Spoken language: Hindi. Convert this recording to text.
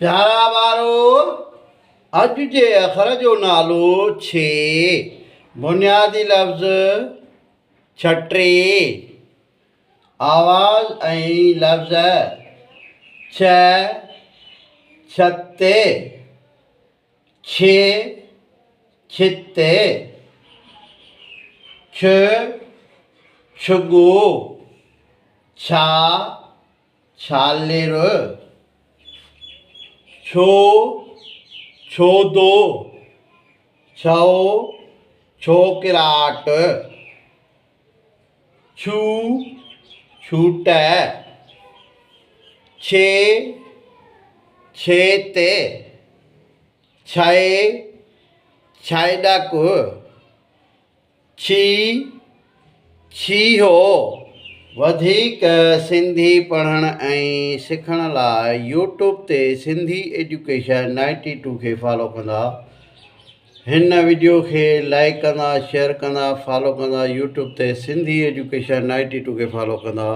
प्यारा ॿारो अॼु जे अख़र जो नालो छे। बुनियादी लफ़्ज़ छटे। आवाज़ ऐं लफ़्ज़ छ छते छे छिते छ छुगो छा छालिर छो छोदो छो छोकिराट छू छूट छे छेते छे छाइडक छी छीहो। वधीक सिंधी पढ़ण ऐं सिखण लाइ यूट्यूब ते सिंधी एजुकेशन 92 खे फॉलो कंदा। हिन वीडियो खे लाइक कंदा, शेयर कंदा, फॉलो कंदा। यूट्यूब ते सिंधी एजुकेशन 92 खे फॉलो कंदा।